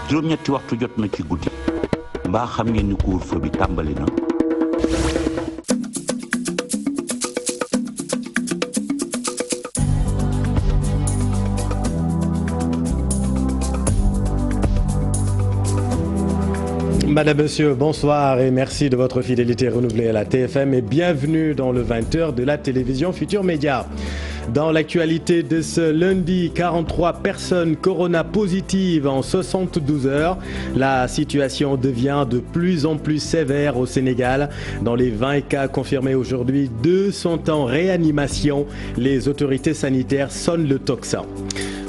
juróom-ñetti waxtu jot na ci guddi mbaa xam ngeen ni couvre-feu bi tàmbali na. Madame, Monsieur, bonsoir et merci de votre fidélité renouvelée à la TFM et bienvenue dans le 20h de la télévision Futur Média. Dans l'actualité de ce lundi, 43 personnes corona positives en 72 heures. La situation devient de plus en plus sévère au Sénégal. Dans les 20 cas confirmés aujourd'hui, 2 sont en réanimation. Les autorités sanitaires sonnent le tocsin.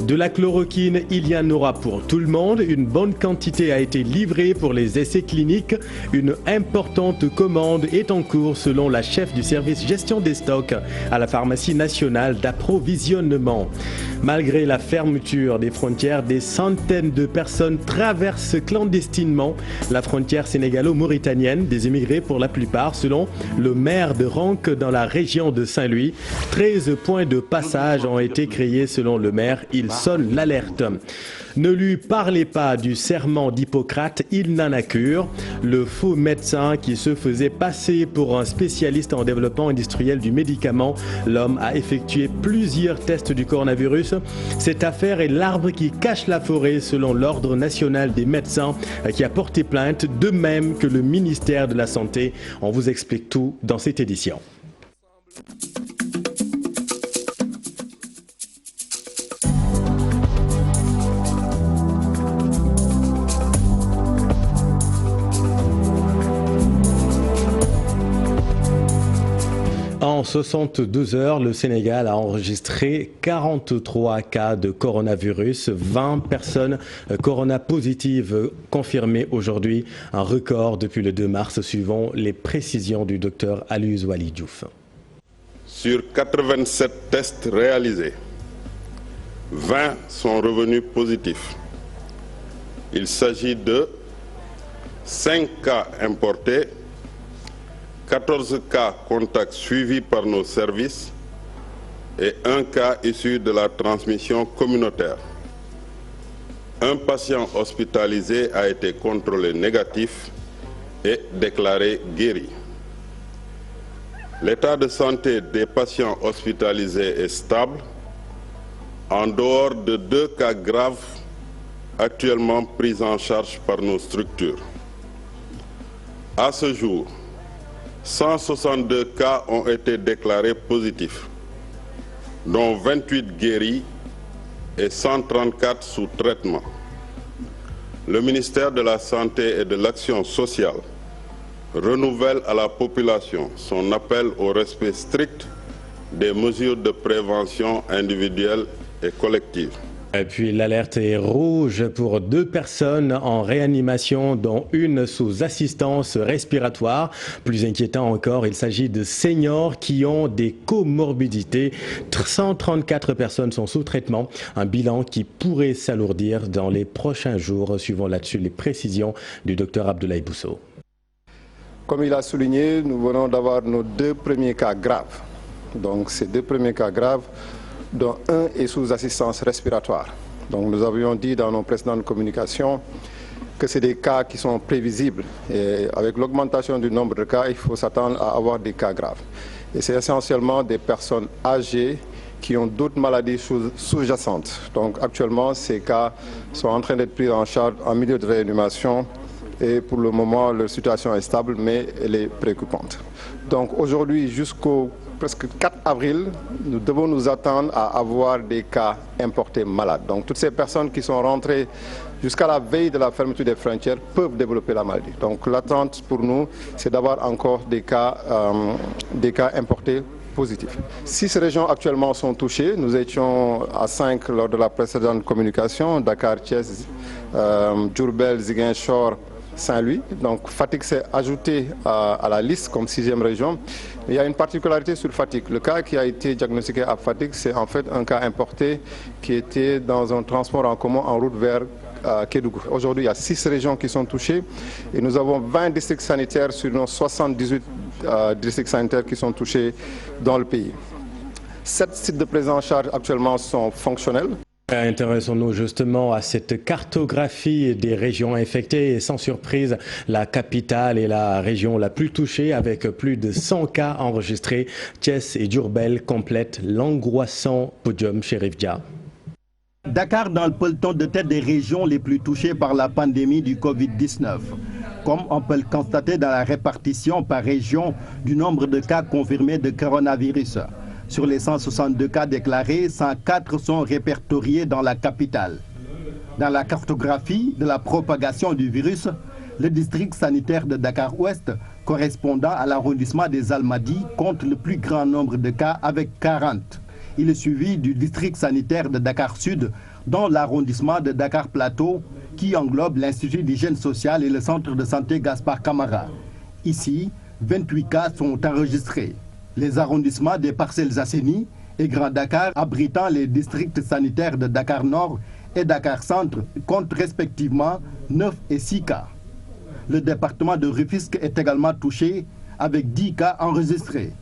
De la chloroquine, il y en aura pour tout le monde. Une bonne quantité a été livrée pour les essais cliniques. Une importante commande est en cours selon la chef du service gestion des stocks à la pharmacie nationale d'approvisionnement. Malgré la fermeture des frontières, des centaines de personnes traversent clandestinement la frontière sénégalo-mauritanienne, des immigrés pour la plupart, selon le maire de Rank dans la région de Saint-Louis. 13 points de passage ont été créés selon le maire. Il sonne l'alerte. Ne lui parlez pas du serment d'Hippocrate, il n'en a cure. Le faux médecin qui se faisait passer pour un spécialiste en développement industriel du médicament. L'homme a effectué plusieurs tests du coronavirus. Cette affaire est l'arbre qui cache la forêt selon l'Ordre national des médecins qui a porté plainte, de même que le ministère de la Santé. On vous explique tout dans cette édition. En 72 heures, le Sénégal a enregistré 43 cas de coronavirus, 20 personnes corona positives confirmées aujourd'hui, un record depuis le 2 mars suivant les précisions du docteur Aloyse Waly Diouf. Sur 87 tests réalisés, 20 sont revenus positifs. Il s'agit de 5 cas importés, 14 cas contacts suivis par nos services et 1 cas issu de la transmission communautaire. Un patient hospitalisé a été contrôlé négatif et déclaré guéri. L'état de santé des patients hospitalisés est stable, en dehors de 2 cas graves actuellement pris en charge par nos structures. À ce jour, 162 cas ont été déclarés positifs, dont 28 guéris et 134 sous traitement. Le ministère de la Santé et de l'Action sociale renouvelle à la population son appel au respect strict des mesures de prévention individuelle et collective. Et puis l'alerte est rouge pour 2 personnes en réanimation, dont une sous assistance respiratoire. Plus inquiétant encore, il s'agit de seniors qui ont des comorbidités. 134 personnes sont sous traitement, un bilan qui pourrait s'alourdir dans les prochains jours, suivant là-dessus les précisions du docteur Abdoulaye Bousso. Comme il a souligné, nous venons d'avoir nos 2 premiers cas graves. Donc ces 2 premiers cas graves, dont un est sous assistance respiratoire. Donc nous avions dit dans nos précédentes communications que c'est des cas qui sont prévisibles. Et avec l'augmentation du nombre de cas, il faut s'attendre à avoir des cas graves. Et c'est essentiellement des personnes âgées qui ont d'autres maladies sous-jacentes. Donc actuellement, ces cas sont en train d'être pris en charge en milieu de réanimation. Et pour le moment, leur situation est stable, mais elle est préoccupante. Donc aujourd'hui, jusqu'au presque 4 avril, nous devons nous attendre à avoir des cas importés malades. Donc toutes ces personnes qui sont rentrées jusqu'à la veille de la fermeture des frontières peuvent développer la maladie. Donc l'attente pour nous, c'est d'avoir encore des cas importés positifs. 6 régions actuellement sont touchées. Nous étions à 5 lors de la précédente communication, Dakar, Thiès, Diourbel, Ziguinchor, Saint-Louis. Donc Fatick s'est ajouté à la liste comme 6e région. Il y a une particularité sur Fatick. Le cas qui a été diagnostiqué à Fatick, c'est en fait un cas importé qui était dans un transport en commun en route vers Kédougou. Aujourd'hui, il y a 6 régions qui sont touchées et nous avons 20 districts sanitaires sur nos 78 districts sanitaires qui sont touchés dans le pays. 7 sites de prise en charge actuellement sont fonctionnels. Intéressons-nous justement à cette cartographie des régions infectées et sans surprise, la capitale est la région la plus touchée avec plus de 100 cas enregistrés. Thiès et Diourbel complètent l'angoissant podium Chérif Dia. Dakar dans le peloton de tête des régions les plus touchées par la pandémie du Covid-19. Comme on peut le constater dans la répartition par région du nombre de cas confirmés de coronavirus. Sur les 162 cas déclarés, 104 sont répertoriés dans la capitale. Dans la cartographie de la propagation du virus, le district sanitaire de Dakar-Ouest, correspondant à l'arrondissement des Almadies, compte le plus grand nombre de cas avec 40. Il est suivi du district sanitaire de Dakar-Sud, dont l'arrondissement de Dakar-Plateau, qui englobe l'Institut d'hygiène sociale et le centre de santé Gaspard Camara. Ici, 28 cas sont enregistrés. Les arrondissements des Parcelles Assainies et Grand Dakar, abritant les districts sanitaires de Dakar Nord et Dakar Centre, comptent respectivement 9 et 6 cas. Le département de Rufisque est également touché avec 10 cas enregistrés.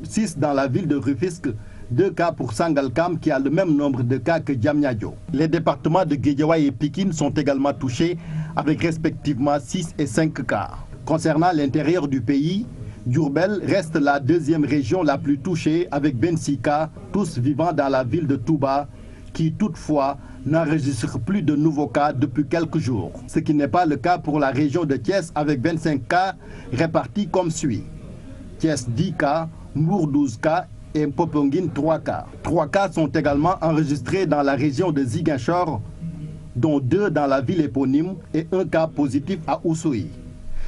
6 dans la ville de Rufisque, 2 cas pour Sangalkam qui a le même nombre de cas que Diamniadio. Les départements de Guédiawaye et Pikine sont également touchés avec respectivement 6 et 5 cas. Concernant l'intérieur du pays, Diourbel reste la deuxième région la plus touchée avec 26 cas, tous vivant dans la ville de Touba, qui toutefois n'enregistre plus de nouveaux cas depuis quelques jours. Ce qui n'est pas le cas pour la région de Thiès avec 25 cas répartis comme suit. Thiès 10 cas, Mbour 12 cas et Popenguine 3 cas. 3 cas sont également enregistrés dans la région de Ziguinchor, dont 2 dans la ville éponyme et 1 cas positif à Oussouye.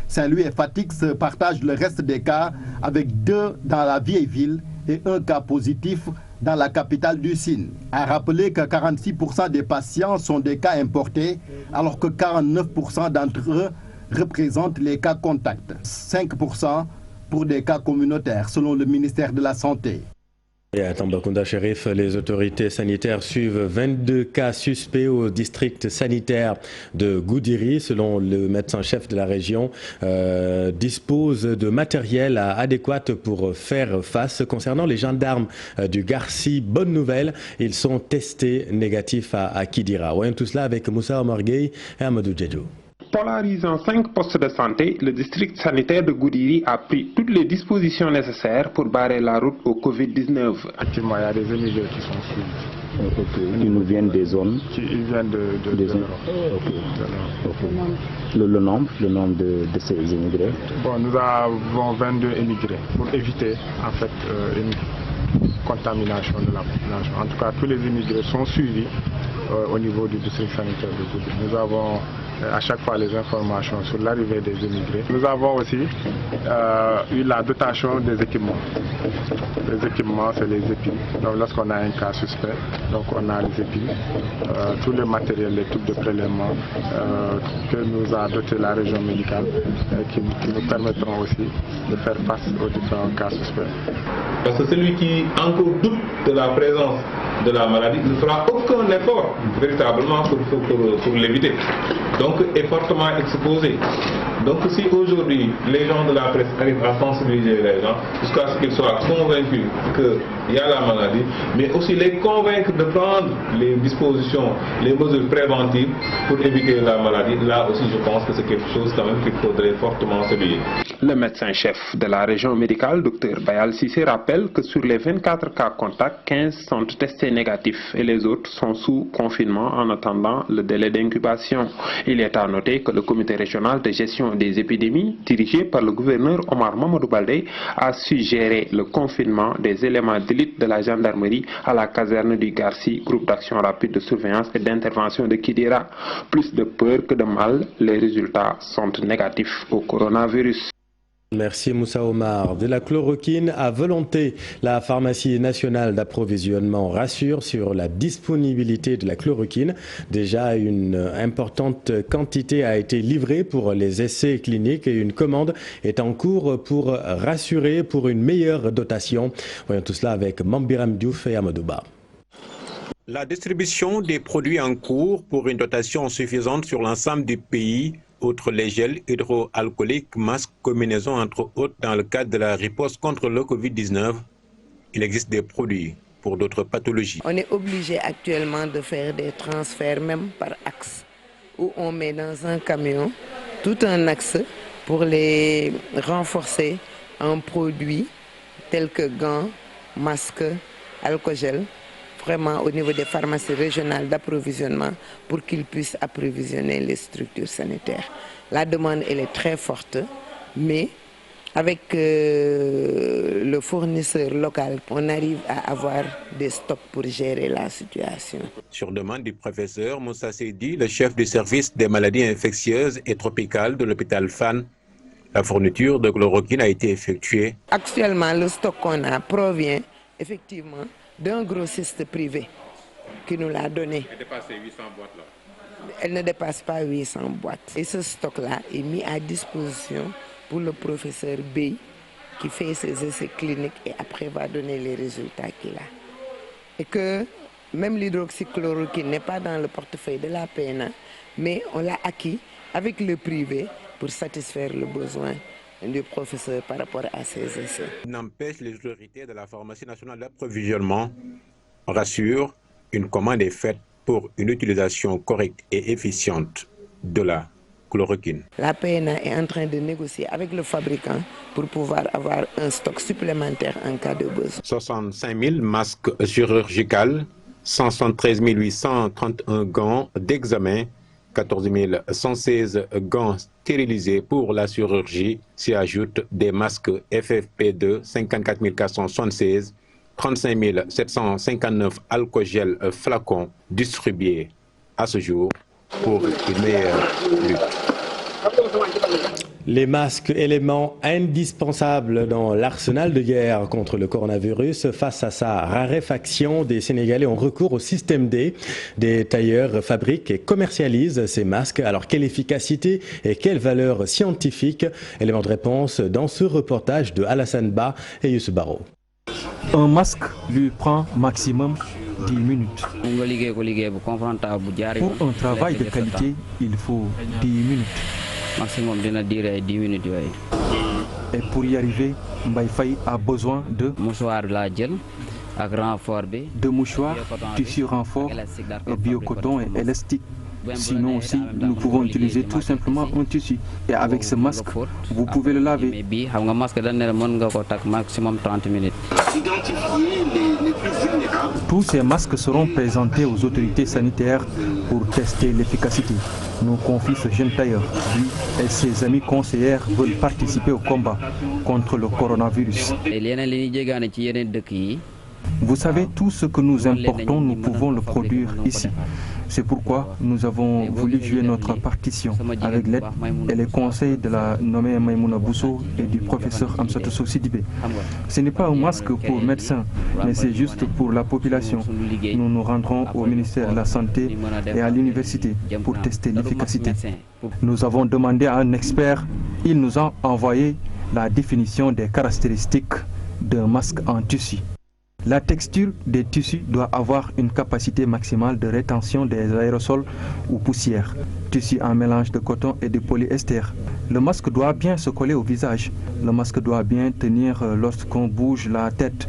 Saint-Louis et Fatick se partagent le reste des cas avec 2 dans la vieille ville et 1 cas positif dans la capitale du Sine. À rappeler que 46% des patients sont des cas importés alors que 49% d'entre eux représentent les cas contacts. 5% pour des cas communautaires selon le ministère de la Santé. Et à Tambacounda, Chérif, les autorités sanitaires suivent 22 cas suspects au district sanitaire de Goudiri. Selon le médecin-chef de la région, dispose de matériel adéquat pour faire face. Concernant les gendarmes du Garci, bonne nouvelle, ils sont testés négatifs à Kidira. Voyons tout cela avec Moussa Omar Gueye et Amadou Djedjo. Polarisant 5 postes de santé, le district sanitaire de Goudiri a pris toutes les dispositions nécessaires pour barrer la route au Covid-19. Actuellement, il y a des immigrés qui sont suivis. Ils nous viennent des zones. Ils viennent de zones. Le nombre de ces immigrés. Bon, nous avons 22 immigrés pour éviter en fait une contamination de la population. En tout cas, tous les immigrés sont suivis au niveau du district sanitaire de Goudiri. Nous avons à chaque fois les informations sur l'arrivée des immigrés. Nous avons aussi eu la dotation des équipements. Les équipements, c'est les épines. Donc lorsqu'on a un cas suspect, donc on a les épines, tout le matériel, les tubes de prélèvement que nous a doté la région médicale qui nous permettront aussi de faire face aux différents cas suspects. Parce que celui qui encore doute de la présence de la maladie ne fera aucun effort véritablement pour l'éviter. Donc est fortement exposé. Donc si aujourd'hui les gens de la presse arrivent à sensibiliser les gens jusqu'à ce qu'ils soient convaincus qu'il y a la maladie, mais aussi les convaincre de prendre les dispositions, les mesures préventives pour éviter la maladie, là aussi je pense que c'est quelque chose quand même qu'il faudrait fortement s'éveiller. Le médecin-chef de la région médicale, Dr Bayal Sissé, rappelle que sur les 24 cas contacts, 15 sont testés négatifs et les autres sont sous confinement en attendant le délai d'incubation. Il est à noter que le comité régional de gestion des épidémies, dirigé par le gouverneur Omar Mamadou Baldé, a suggéré le confinement des éléments d'élite de la gendarmerie à la caserne du Garci, groupe d'action rapide de surveillance et d'intervention de Kidira. Plus de peur que de mal, les résultats sont négatifs au coronavirus. Merci Moussa Omar. De la chloroquine à volonté, la pharmacie nationale d'approvisionnement rassure sur la disponibilité de la chloroquine. Déjà, une importante quantité a été livrée pour les essais cliniques et une commande est en cours pour rassurer pour une meilleure dotation. Voyons tout cela avec Mambiram Diouf et Amadouba. La distribution des produits en cours pour une dotation suffisante sur l'ensemble du pays, outre les gels hydroalcooliques, masques, combinaisons entre autres dans le cadre de la riposte contre le Covid-19, il existe des produits pour d'autres pathologies. On est obligé actuellement de faire des transferts même par axe, où on met dans un camion tout un axe pour les renforcer en produits tels que gants, masques, alcogel, vraiment au niveau des pharmacies régionales d'approvisionnement pour qu'ils puissent approvisionner les structures sanitaires. La demande elle est très forte, mais avec le fournisseur local, on arrive à avoir des stocks pour gérer la situation. Sur demande du professeur Moussa Seydi, le chef du service des maladies infectieuses et tropicales de l'hôpital Fann, la fourniture de chloroquine a été effectuée. Actuellement, le stock qu'on a provient effectivement d'un grossiste privé qui nous l'a donné. Elle dépasse 800 boîtes là. Elle ne dépasse pas 800 boîtes. Et ce stock-là est mis à disposition pour le professeur Bey qui fait ses essais cliniques et après va donner les résultats qu'il a. Et que même l'hydroxychloroquine n'est pas dans le portefeuille de la PNA, mais on l'a acquis avec le privé pour satisfaire le besoin du professeur par rapport à ses essais. N'empêche, les autorités de la pharmacie nationale d'approvisionnement rassurent, une commande est faite pour une utilisation correcte et efficiente de la chloroquine. La PNA est en train de négocier avec le fabricant pour pouvoir avoir un stock supplémentaire en cas de besoin. 65 000 masques chirurgicaux, 173 831 gants d'examen, 14 116 gants stérilisés pour la chirurgie, s'y ajoutent des masques FFP2, 54 476, 35 759 alcogel flacons distribués à ce jour pour une meilleure lutte. Les masques, éléments indispensables dans l'arsenal de guerre contre le coronavirus. Face à sa raréfaction, des Sénégalais ont recours au système D. Des tailleurs fabriquent et commercialisent ces masques. Alors, quelle efficacité et quelle valeur scientifique? Élément de réponse dans ce reportage de Alassane Ba et Youssou Baro. Un masque lui prend maximum 10 minutes. Pour un travail de qualité, il faut 10 minutes. Maximum d'une durée 10 minutes. Et pour y arriver, Mbaye Faye a besoin de mouchoirs, tissu renfort, biocoton et élastique. Sinon aussi, nous pouvons utiliser tout simplement un tissu. Et avec ce masque, vous pouvez le laver. Tous ces masques seront présentés aux autorités sanitaires pour tester l'efficacité. Nous confie ce jeune tailleur. Lui et ses amis conseillères veulent participer au combat contre le coronavirus. Vous savez, tout ce que nous importons, nous pouvons le produire ici. C'est pourquoi nous avons voulu jouer notre partition avec l'aide et les conseils de la nommée Maïmouna Bousso et du professeur Amsatou Sidibé. Ce n'est pas un masque pour médecins, mais c'est juste pour la population. Nous nous rendrons au ministère de la Santé et à l'université pour tester l'efficacité. Nous avons demandé à un expert, il nous a envoyé la définition des caractéristiques d'un masque en tissu. La texture des tissus doit avoir une capacité maximale de rétention des aérosols ou poussières. Tissu en mélange de coton et de polyester. Le masque doit bien se coller au visage. Le masque doit bien tenir lorsqu'on bouge la tête.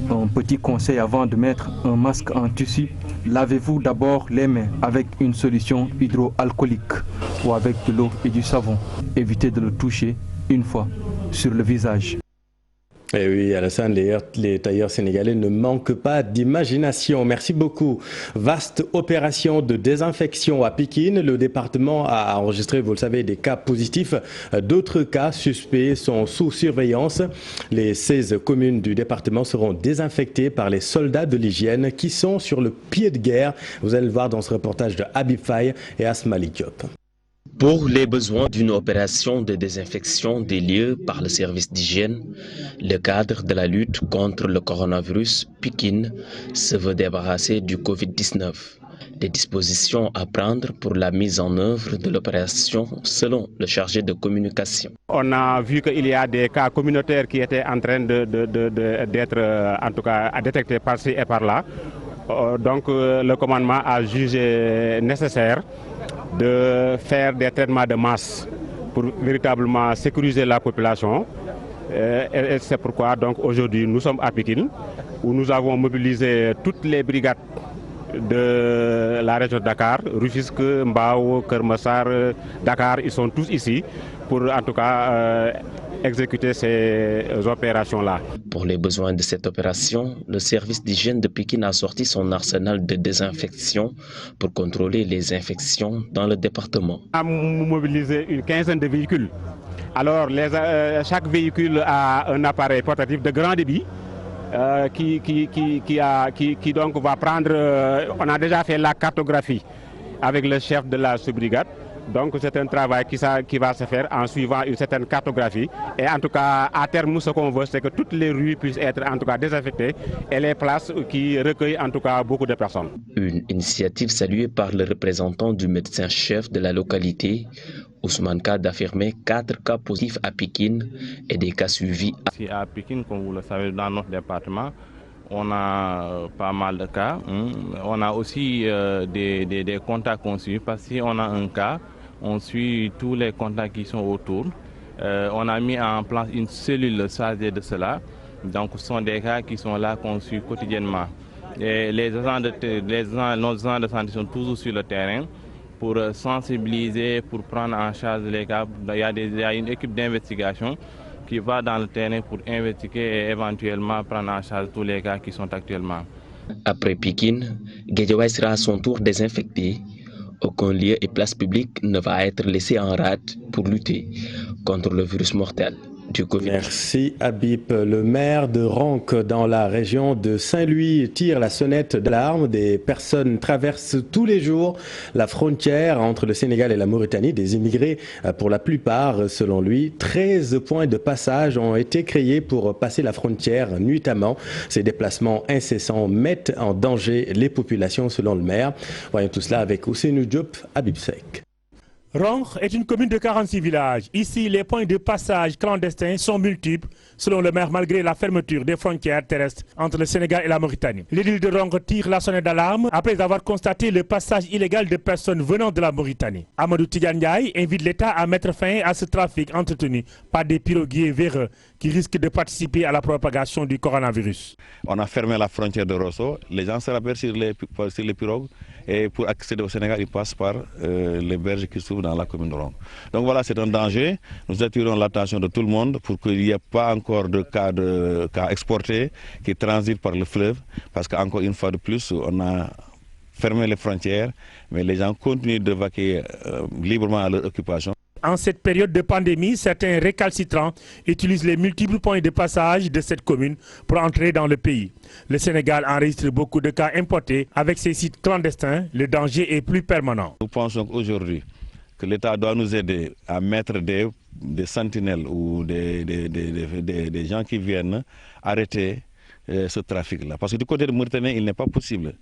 Un petit conseil avant de mettre un masque en tissu, lavez-vous d'abord les mains avec une solution hydroalcoolique ou avec de l'eau et du savon. Évitez de le toucher une fois sur le visage. Et oui, Alassane, les tailleurs sénégalais ne manquent pas d'imagination. Merci beaucoup. Vaste opération de désinfection à Pikine. Le département a enregistré, vous le savez, des cas positifs. D'autres cas suspects sont sous surveillance. Les 16 communes du département seront désinfectées par les soldats de l'hygiène qui sont sur le pied de guerre. Vous allez le voir dans ce reportage de Habib Faye et Asmali Diop. Pour les besoins d'une opération de désinfection des lieux par le service d'hygiène, le cadre de la lutte contre le coronavirus, Pikine, se veut débarrasser du Covid-19. Des dispositions à prendre pour la mise en œuvre de l'opération selon le chargé de communication. On a vu qu'il y a des cas communautaires qui étaient en train d'être en tout cas détectés par-ci et par-là. Donc le commandement a jugé nécessaire de faire des traitements de masse pour véritablement sécuriser la population. Et c'est pourquoi donc aujourd'hui nous sommes à Pikine où nous avons mobilisé toutes les brigades de la région de Dakar, Rufisque, Mbao, Keur Massar, Dakar, ils sont tous ici pour en tout cas exécuter ces opérations-là. Pour les besoins de cette opération, le service d'hygiène de Pikine a sorti son arsenal de désinfection pour contrôler les infections dans le département. On a mobilisé une quinzaine de véhicules. Alors chaque véhicule a un appareil portatif de grand débit qui donc va prendre, on a déjà fait la cartographie avec le chef de la sous-brigade. Donc c'est un travail qui va se faire en suivant une certaine cartographie. Et en tout cas, à terme, ce qu'on veut, c'est que toutes les rues puissent être en tout cas désinfectées et les places qui recueillent en tout cas beaucoup de personnes. Une initiative saluée par le représentant du médecin-chef de la localité, Ousmane Ka, d'affirmer 4 cas positifs à Pikine et des cas suivis à Pikine, comme vous le savez, dans notre département, on a pas mal de cas. On a aussi des contacts qu'on suit parce que si on a un cas, on suit tous les contacts qui sont autour. On a mis en place une cellule chargée de cela. Donc ce sont des cas qui sont là qu'on suit quotidiennement. Et nos agents de santé sont toujours sur le terrain pour sensibiliser, pour prendre en charge les cas. Il y a une équipe d'investigation qui va dans le terrain pour investiguer et éventuellement prendre en charge tous les cas qui sont actuellement. Après Pikine, Guédiawaye sera à son tour désinfecté. Aucun lieu et place publique ne va être laissé en rade pour lutter contre le virus mortel du Covid. Merci Habib. Le maire de Rank dans la région de Saint-Louis tire la sonnette d'alarme. Des personnes traversent tous les jours la frontière entre le Sénégal et la Mauritanie. Des immigrés pour la plupart, selon lui. 13 points de passage ont été créés pour passer la frontière nuitamment. Ces déplacements incessants mettent en danger les populations selon le maire. Voyons tout cela avec Ousseynou Diop, Habib Sek. Rank est une commune de 46 villages. Ici, les points de passage clandestins sont multiples, selon le maire, malgré la fermeture des frontières terrestres entre le Sénégal et la Mauritanie. L'édile de Rank tire la sonnette d'alarme après avoir constaté le passage illégal de personnes venant de la Mauritanie. Amadou Tidiane Ndiaye invite l'État à mettre fin à ce trafic entretenu par des piroguiers véreux qui risquent de participer à la propagation du coronavirus. On a fermé la frontière de Rosso. Les gens se rappellent sur les pirogues. Et pour accéder au Sénégal, ils passent par les berges qui s'ouvrent dans la commune de Rank. Donc voilà, c'est un danger. Nous attirons l'attention de tout le monde pour qu'il n'y ait pas encore de cas exportés qui transitent par le fleuve. Parce qu'encore une fois de plus, on a fermé les frontières, mais les gens continuent de vaquer librement à leur occupation. En cette période de pandémie, certains récalcitrants utilisent les multiples points de passage de cette commune pour entrer dans le pays. Le Sénégal enregistre beaucoup de cas importés. Avec ces sites clandestins, le danger est plus permanent. Nous pensons qu'aujourd'hui, que l'État doit nous aider à mettre des sentinelles ou des gens qui viennent arrêter ce trafic-là. Parce que du côté de Mauritanie, il n'est pas possible.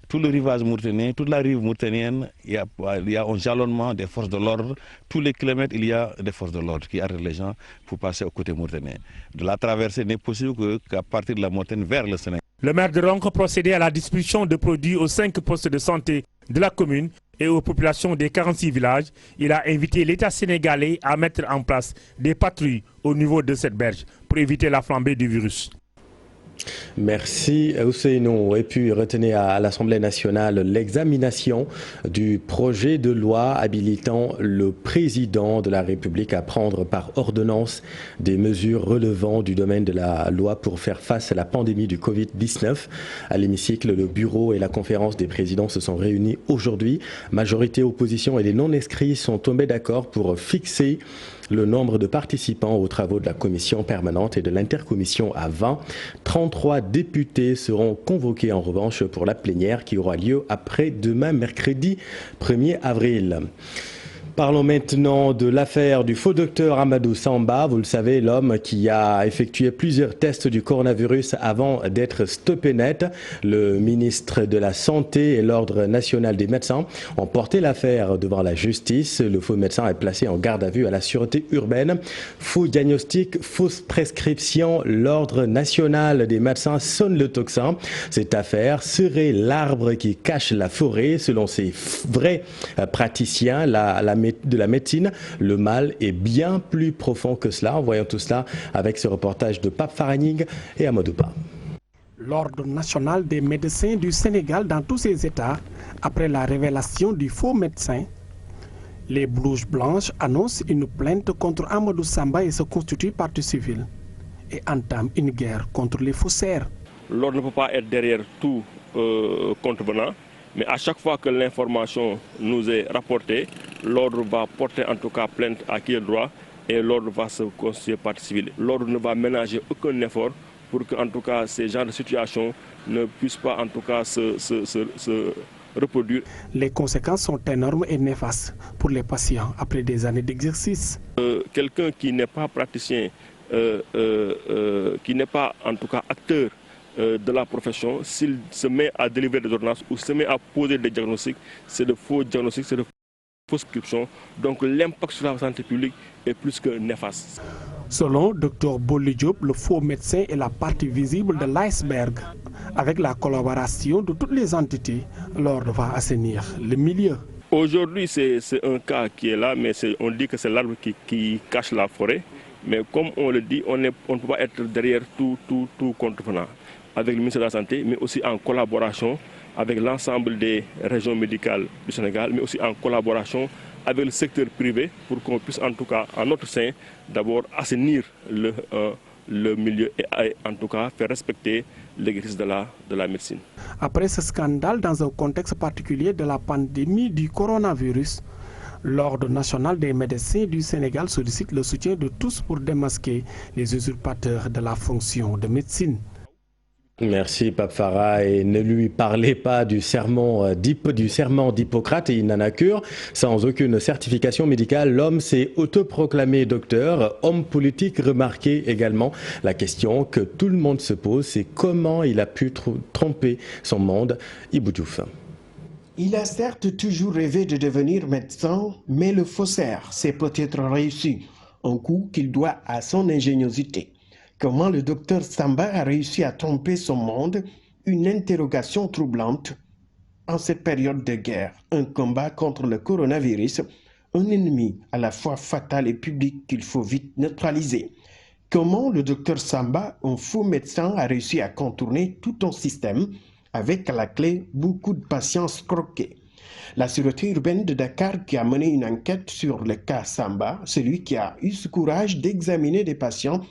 Tout le rivage mauritanien, toute la rive mauritanienne, il y a un jalonnement des forces de l'ordre. Tous les kilomètres, il y a des forces de l'ordre qui arrêtent les gens pour passer au côté mauritanien. De la traversée n'est possible qu'à partir de la Mauritanie vers le Sénégal. Le maire de Rank procédait à la distribution de produits aux 5 postes de santé de la commune et aux populations des 46 villages. Il a invité l'État sénégalais à mettre en place des patrouilles au niveau de cette berge pour éviter la flambée du virus. Merci Ousseynou. Et puis retenez à l'Assemblée nationale l'examination du projet de loi habilitant le président de la République à prendre par ordonnance des mesures relevant du domaine de la loi pour faire face à la pandémie du Covid-19. À l'hémicycle, le bureau et la conférence des présidents se sont réunis aujourd'hui. Majorité, opposition et les non-inscrits sont tombés d'accord pour fixer le nombre de participants aux travaux de la commission permanente et de l'intercommission à 20. 33 députés seront convoqués en revanche pour la plénière qui aura lieu après-demain, mercredi 1er avril. Parlons maintenant de l'affaire du faux docteur Amadou Samba. Vous le savez, l'homme qui a effectué plusieurs tests du coronavirus avant d'être stoppé net. Le ministre de la Santé et l'Ordre national des médecins ont porté l'affaire devant la justice. Le faux médecin est placé en garde à vue à la sûreté urbaine. Faux diagnostic, fausse prescription. L'Ordre national des médecins sonne le tocsin. Cette affaire serait l'arbre qui cache la forêt. Selon ces vrais praticiens, de la médecine, le mal est bien plus profond que cela. Voyons tout cela avec ce reportage de Pape Faraning et Amadouba. L'Ordre national des médecins du Sénégal dans tous ses états, après la révélation du faux médecin, les Blouses Blanches annoncent une plainte contre Amadou Samba et se constituent partie civile et entament une guerre contre les faussaires. L'Ordre ne peut pas être derrière tout contrevenant, mais à chaque fois que l'information nous est rapportée, l'Ordre va porter en tout cas plainte à qui est droit et l'Ordre va se constituer partie civile. L'Ordre ne va ménager aucun effort pour que en tout cas ces genres de situations ne puissent pas en tout cas se reproduire. Les conséquences sont énormes et néfastes pour les patients après des années d'exercice. Quelqu'un qui n'est pas praticien, qui n'est pas en tout cas acteur de la profession, s'il se met à délivrer des ordonnances ou se met à poser des diagnostics, c'est de faux diagnostics, c'est de fausses prescriptions. Donc l'impact sur la santé publique est plus que néfaste. Selon Dr Bolli Diop, le faux médecin est la partie visible de l'iceberg. Avec la collaboration de toutes les entités, l'Ordre va assainir le milieu. Aujourd'hui, c'est un cas qui est là, mais on dit que c'est l'arbre qui cache la forêt. Mais comme on le dit, on ne peut pas être derrière tout contrevenant. Avec le ministère de la Santé, mais aussi en collaboration avec l'ensemble des régions médicales du Sénégal, mais aussi en collaboration avec le secteur privé pour qu'on puisse en tout cas, en notre sein, d'abord assainir le milieu et en tout cas faire respecter l'exercice de la médecine. Après ce scandale, dans un contexte particulier de la pandémie du coronavirus, l'Ordre national des médecins du Sénégal sollicite le soutien de tous pour démasquer les usurpateurs de la fonction de médecine. Merci Pape Farah, et ne lui parlez pas du serment d'Hippocrate, il n'en a cure. Sans aucune certification médicale, l'homme s'est autoproclamé docteur, homme politique remarqué également. La question que tout le monde se pose, c'est comment il a pu tromper son monde. Ibou Diouf. Il a certes toujours rêvé de devenir médecin, mais le faussaire s'est peut-être réussi, un coup qu'il doit à son ingéniosité. Comment le docteur Samba a réussi à tromper son monde? Une interrogation troublante. En cette période de guerre, un combat contre le coronavirus, un ennemi à la fois fatal et public qu'il faut vite neutraliser. Comment le docteur Samba, un faux médecin, a réussi à contourner tout un système avec à la clé beaucoup de patience croquée? La sûreté urbaine de Dakar qui a mené une enquête sur le cas Samba, celui qui a eu ce courage d'examiner des patients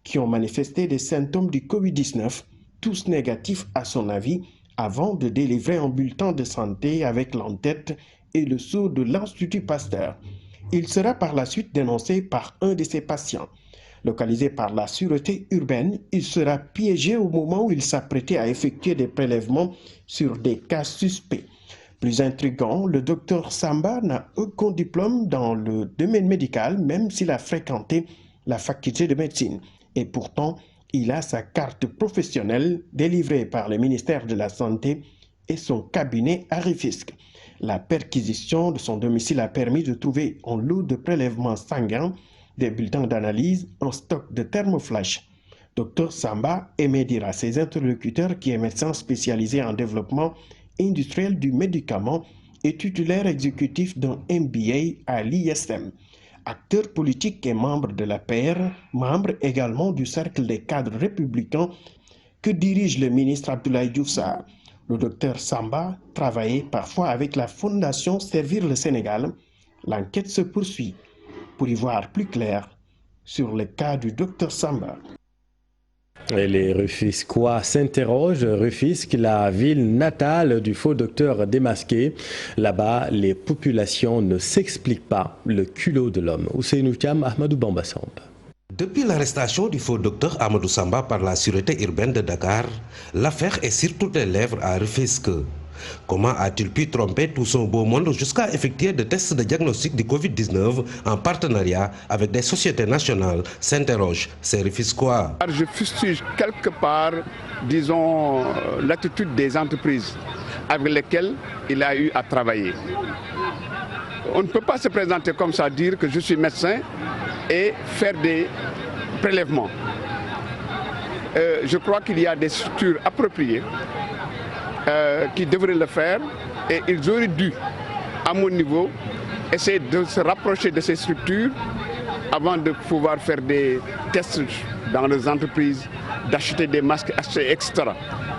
qui ont manifesté des symptômes du Covid-19, tous négatifs à son avis, avant de délivrer un bulletin de santé avec l'entête et le sceau de l'Institut Pasteur. Il sera par la suite dénoncé par un de ses patients. Localisé par la sûreté urbaine, il sera piégé au moment où il s'apprêtait à effectuer des prélèvements sur des cas suspects. Plus intriguant, le docteur Samba n'a aucun diplôme dans le domaine médical, même s'il a fréquenté la faculté de médecine. Et pourtant, il a sa carte professionnelle délivrée par le ministère de la Santé et son cabinet à Rufisque. La perquisition de son domicile a permis de trouver un lot de prélèvements sanguins, des bulletins d'analyse, un stock de thermoflash. Dr Samba aimait dire à ses interlocuteurs qui est médecin spécialisé en développement industriel du médicament et titulaire exécutif d'un MBA à l'ISM. Acteur politique et membre de l'APR, membre également du cercle des cadres républicains que dirige le ministre Abdoulaye Diouf Sarr. Le docteur Samba travaillait parfois avec la fondation Servir le Sénégal. L'enquête se poursuit pour y voir plus clair sur le cas du docteur Samba. Et les Rufisquois s'interrogent. Rufisque, la ville natale du faux docteur démasqué. Là-bas, les populations ne s'expliquent pas le culot de l'homme. Ousseynou Thiam, Ahmadou Bamba Samb. Depuis l'arrestation du faux docteur Amadou Samba par la sûreté urbaine de Dakar, l'affaire est sur toutes les lèvres à Rufisque. Comment a-t-il pu tromper tout son beau monde jusqu'à effectuer des tests de diagnostic du Covid-19 en partenariat avec des sociétés nationales, s'interroge ces Rufisquois. Je fustige quelque part, disons, l'attitude des entreprises avec lesquelles il a eu à travailler. On ne peut pas se présenter comme ça, dire que je suis médecin et faire des prélèvements. Je crois qu'il y a des structures appropriées qui devraient le faire et ils auraient dû, à mon niveau, essayer de se rapprocher de ces structures avant de pouvoir faire des tests dans les entreprises, d'acheter des masques, etc.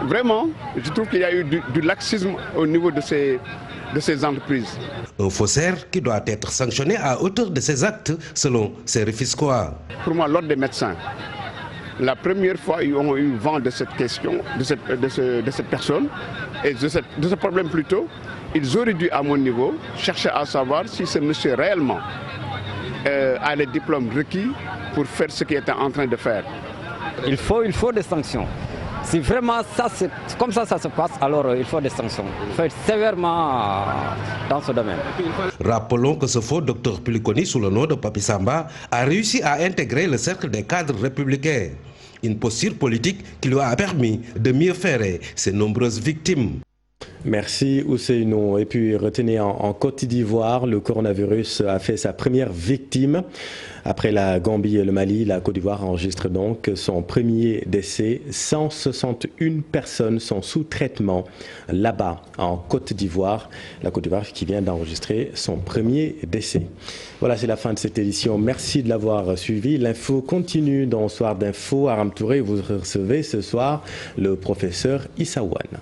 vraiment, je trouve qu'il y a eu du laxisme au niveau de ces entreprises. Un faussaire qui doit être sanctionné à hauteur de ses actes, selon ces Rufisquois. Pour moi, l'ordre des médecins, la première fois ils ont eu vent de cette question, de cette personne, et de ce problème plutôt, ils auraient dû, à mon niveau, chercher à savoir si ce monsieur réellement a les diplômes requis pour faire ce qu'il était en train de faire. Il faut des sanctions. Si vraiment comme ça se passe, alors il faut des sanctions. Il faut être sévèrement dans ce domaine. Rappelons que ce faux docteur plus connu sous le nom de Papi Samba a réussi à intégrer le cercle des cadres républicains. Une posture politique qui lui a permis de mieux faire ses nombreuses victimes. Merci Ousseynou. Et puis retenez en Côte d'Ivoire, le coronavirus a fait sa première victime. Après la Gambie et le Mali, la Côte d'Ivoire enregistre donc son premier décès. 161 personnes sont sous traitement là-bas en Côte d'Ivoire. La Côte d'Ivoire qui vient d'enregistrer son premier décès. Voilà, c'est la fin de cette édition. Merci de l'avoir suivi. L'info continue dans Soir d'info. Aram Touré, vous recevez ce soir le professeur Issa Wane.